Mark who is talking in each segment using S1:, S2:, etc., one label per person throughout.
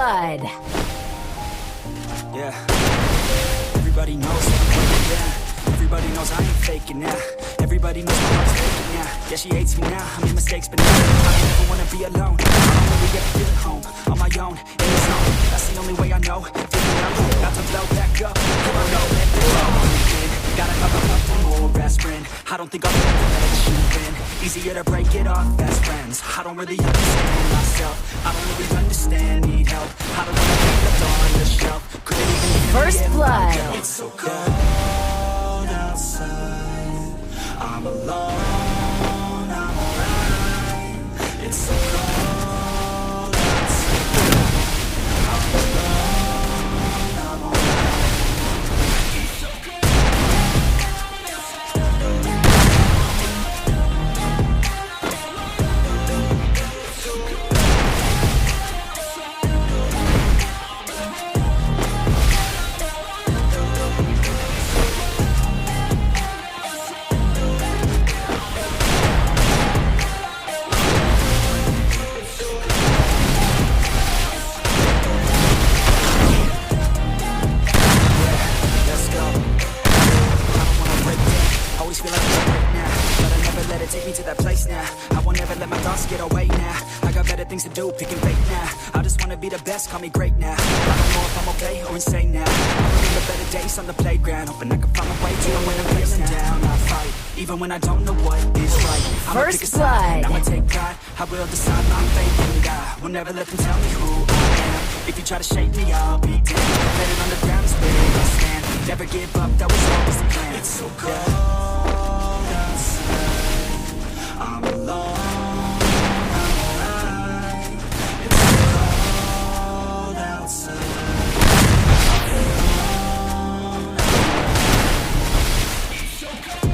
S1: blood.
S2: Yeah. Everybody knows that I'm working, yeah. Everybody knows I ain't faking now. Everybody knows my heart's faking now. Yeah, she hates me now. I made mistakes, but now I don't ever wanna be alone. I don't really ever feel at home. On my own, in the zone. That's the only way I know. Feeling I'm about to blow back up. Come on, go, let the go. Gotta have a couple more best friend. I don't think I'll ever let you win. Easier to break it off best friends. I don't really understand myself. I don't really understand, need help. I don't wanna be left on the shelf. Couldn't even hear
S1: First
S2: me if I
S1: blood.
S2: yelled. It's so cold outside. I'm alone, I'm alright. It's so cold outside. I'm alone, I'm alright. It's so cold. Let's go. I don't wanna break down. Always feel like I'm right now, but I never let it take me to that place now. I won't ever let my thoughts get away now. I got better things to do, picking fate now. I just wanna be the best, call me great now. I don't know if I'm okay or insane now. I remember better days on the playground, hoping I can find my way to when I'm feeling down. I fight, even when I don't know what is right. I'ma
S1: First
S2: pick a side,
S1: blood.
S2: I'ma take pride. I will decide my fate, and I will never let them tell me who I am. If you try to shake me, I'll be damned. Let it on the ground is where I stand. Never give up, that was always the plan. It's so cold outside. I'm alone, I'm alright. It's so cold outside. I'm alone, it's so cold.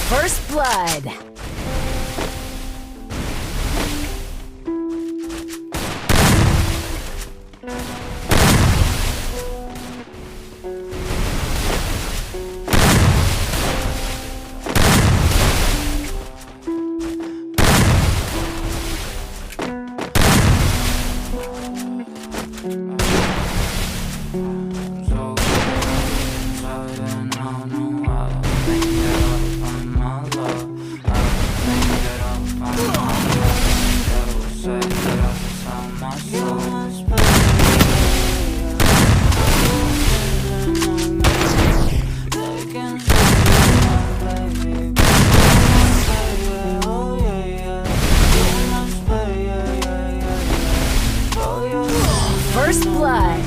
S1: First blood. First blood.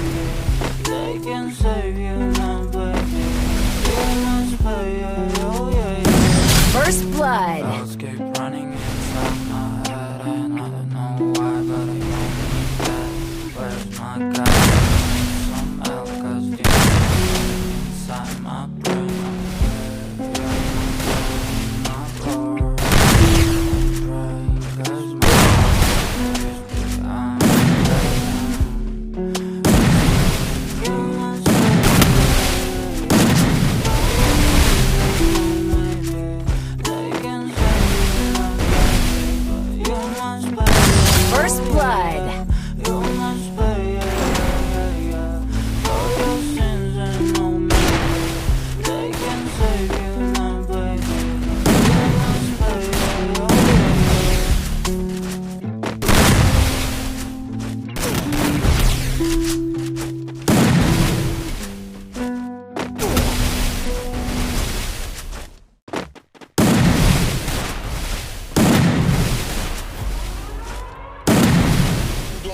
S3: They can save you now, baby. You must pay, oh yeah.
S1: First blood.
S3: Thoughts keep running inside my head, and I don't know why, but I don't need that. Where's my guy? Some help, 'cause the inside my brain. My core, brain, 'cause my I'm you must
S1: First blood.
S3: you must pay.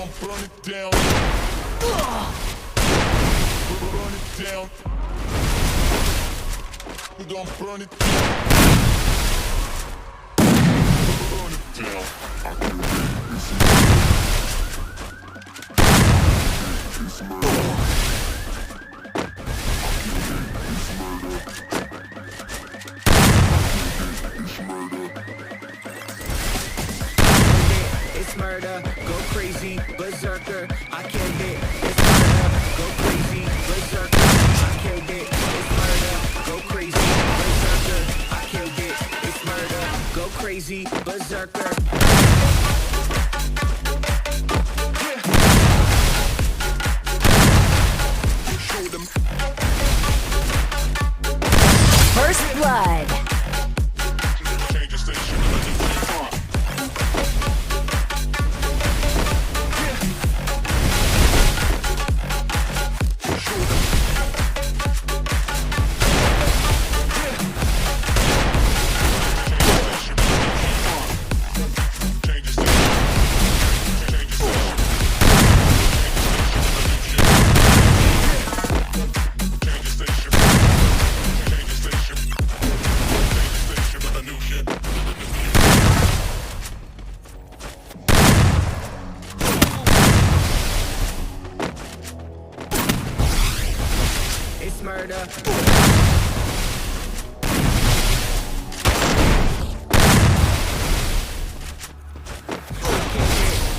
S4: gon' burn it down. Burn it down. We gon' burn it down. Burn it down. I can it's murder.
S5: It's murder, go crazy, berserker, I killed it. It's murder, go crazy, berserker, I killed it. It's murder, go crazy, berserker, I killed it. It's murder, go crazy, berserker. Show them.
S1: First blood.
S4: Change the station.
S5: It's murder.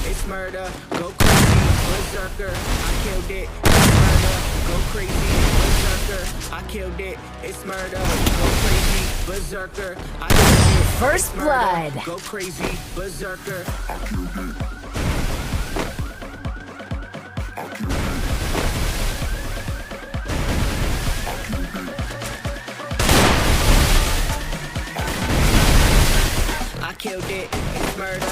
S5: It's murder, go crazy, berserker, I killed it. It's murder, go crazy, berserker, I killed it. It's murder, go crazy, berserker, I killed it.
S1: First
S5: It's murder,
S1: blood.
S5: go crazy, berserker. I killed it, it's murder.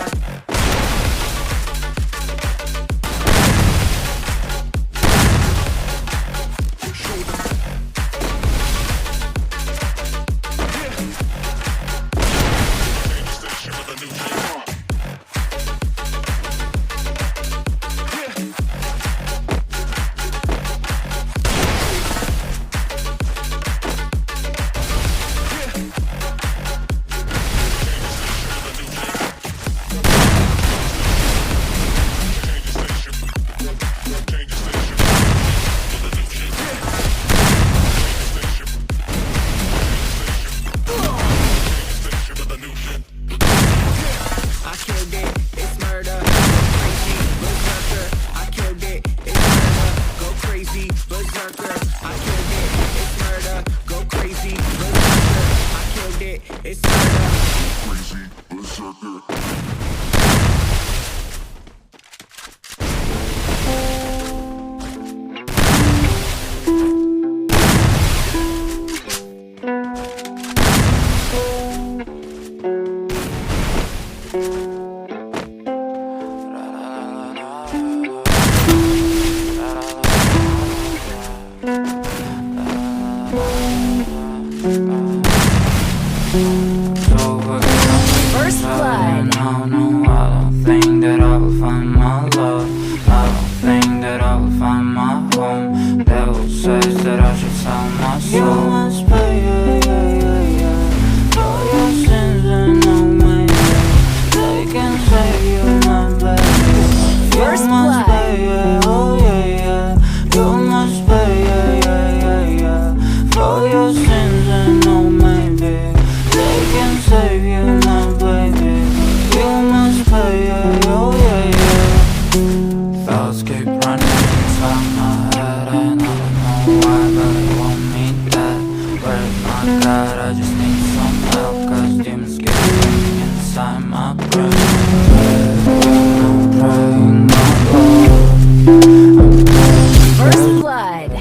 S5: I killed it, it's murder, go crazy, berserker. I killed it, it's murder, go crazy, berserker. I killed it, it's murder, go crazy, berserker. I killed it, it's murder.
S4: Crazy berserker.
S1: First blood.
S3: No, I don't think that I will find my love. I don't think that I will find my home. Devil says that I should sell my soul. You must pay, for your sins and no maybe they can save you, my baby.
S1: First
S3: You must
S1: blood.
S3: pay, oh yeah. You must pay, for your sins and no maybe they can save you, my baby. You must pay, oh yeah. Thoughts keep running inside my head and I don't know why, but I won't need that. Where's my God? I just need some help, cause demons keep running inside my brain. I'm praying, my Lord.
S1: First blood.